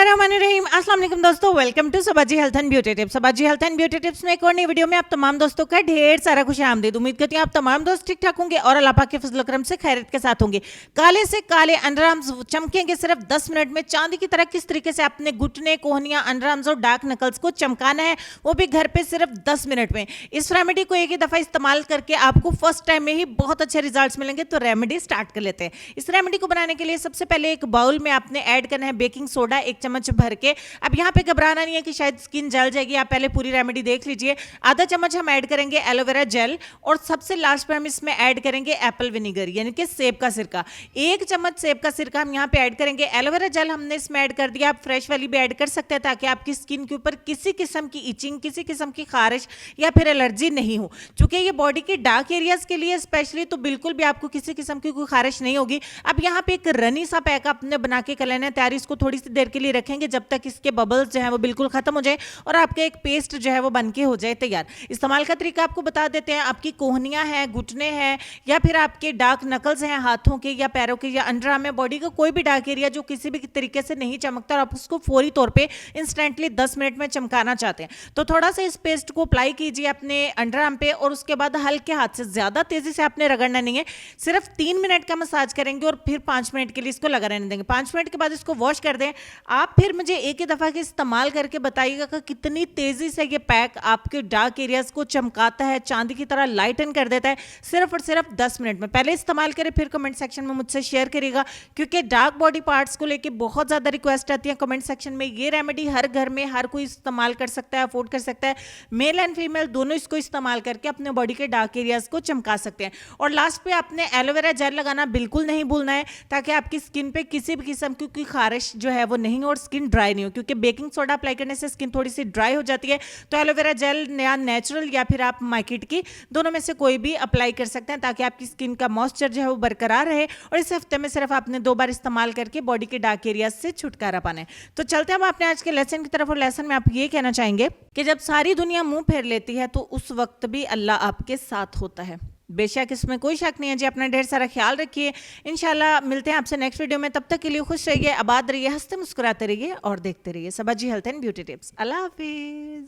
बिस्मिल्लाहिर्रहमानिर्रहीम। अस्सलाम वालेकुम दोस्तों, welcome to Sabaji health and beauty tips. Sabaji health and beauty tips में एक और नई वीडियो में आप तमाम दोस्तों का ढेर सारा खुशामदीद। उम्मीद करती हूँ आप तमाम दोस्त ठीक ठाक होंगे और अल्लाह पाक के फजल करम से खैरियत के साथ होंगे। काले से काले अंडरआर्म्स चमकेंगे सिर्फ 10 मिनट में चांदी की तरह। किस तरीके से अपने घुटने, कोहनियां, अंडरआर्म्स और डार्क नकल्स को चमकाना है, वो भी घर पे सिर्फ 10 मिनट में। इस रेमेडी को एक ही दफा इस्तेमाल करके आपको फर्स्ट टाइम में ही बहुत अच्छे रिजल्ट्स मिलेंगे। तो रेमेडी स्टार्ट कर लेते हैं। इस रेमेडी को बनाने के लिए सबसे पहले एक बाउल में आपने ऐड करना है बेकिंग सोडा 1 चम्मच भर के। अब यहाँ पे घबराना नहीं है कि शायद स्किन जल जाएगी, आप पहले पूरी रेमेडी देख लीजिए। आधा चम्मच हम ऐड करेंगे एलोवेरा जेल और सबसे लास्ट पे हम इसमें ऐड करेंगे एप्पल विनेगर यानी कि सेब का सिरका। 1 चम्मच सेब का सिरका हम यहाँ पे ऐड करेंगे। एलोवेरा जेल हमने इसमें ऐड कर दिया, आप फ्रेश वाली भी ऐड कर सकते हैं ताकि आपकी स्किन के ऊपर किसी किस्म की इचिंग, किसी किस्म की खारिश या फिर एलर्जी नहीं हो। चूंकि ये बॉडी के डार्क एरियाज के लिए स्पेशली, तो बिल्कुल भी आपको किसी किस्म की कोई खारिश नहीं होगी। अब यहाँ पे एक रनी सा पैक आपने बना के कर लेना है तैयार। इसको थोड़ी सी देर के लिए रखेंगे जब तक इसके बबल्स जो है वो बिल्कुल खत्म हो जाए और आपका एक पेस्ट जो है वो बनके हो जाए तैयार। इस्तेमाल का तरीका आपको बता देते हैं। आपकी कोहनियां हैं, घुटने हैं या फिर आपके डार्क नकल्स हैं हाथों के या पैरों के या अंडरआर्म में, बॉडी का कोई भी डार्क एरिया जो किसी भी तरीके से नहीं चमकता और आप उसको फौरी तौर पे इंस्टेंटली 10 मिनट में चमकाना चाहते हैं, तो थोड़ा सा इस पेस्ट को अप्लाई कीजिए अपने अंडरआर्म पे और उसके बाद हल्के हाथ से, ज्यादा तेजी से आपने रगड़ना नहीं है, सिर्फ 3 मिनट का मसाज करेंगे और फिर 5 मिनट के लिए इसको लगा रहने देंगे। 5 मिनट के बाद इसको वॉश कर दें। आप फिर मुझे एक ही दफा के इस्तेमाल करके बताइएगा कि कितनी तेजी से ये पैक आपके डार्क एरियाज को चमकाता है, चांदी की तरह लाइटन कर देता है, सिर्फ और सिर्फ 10 मिनट में। पहले इस्तेमाल करें, फिर कमेंट सेक्शन में मुझसे शेयर करिएगा, क्योंकि डार्क बॉडी पार्ट्स को लेके बहुत ज्यादा रिक्वेस्ट आती है कमेंट सेक्शन में। ये रेमेडी हर घर में हर कोई इस्तेमाल कर सकता है, अफोर्ड कर सकता है। मेल एंड फीमेल दोनों इसको इस्तेमाल करके अपने बॉडी के डार्क एरियाज को चमका सकते हैं। और लास्ट पे आपने एलोवेरा जेल लगाना बिल्कुल नहीं भूलना है ताकि आपकी स्किन पे किसी भी किस्म की खारिश जो है वो नहीं हो और स्किन ड्राई नहीं हो, क्योंकि बेकिंग सोडा अप्लाई करने से स्किन थोड़ी सी ड्राई हो जाती है। तो एलोवेरा जेल या नेचुरल या फिर आप मार्केट की, दोनों में से कोई भी अप्लाई कर सकते हैं ताकि आपकी स्किन का मॉइस्चर जो है वो बरकरार रहे। और इस हफ्ते में सिर्फ आपने 2 बार इस्तेमाल करके बॉडी के डार्क एरिया से छुटकारा पाना है। तो चलते हैं हम अपने आज के लेसन की तरफ। और लेसन में आप ये कहना चाहेंगे कि जब सारी दुनिया मुंह फेर लेती है तो उस वक्त भी अल्लाह आपके साथ होता है। बेशक इसमें कोई शक नहीं है जी। अपना ढेर सारा ख्याल रखिए। इंशाल्लाह मिलते हैं आपसे नेक्स्ट वीडियो में। तब तक के लिए खुश रहिए, आबाद रहिए, हंसते मुस्कुराते रहिए और देखते रहिए Sabaji health and beauty tips. अल्लाह हाफिज।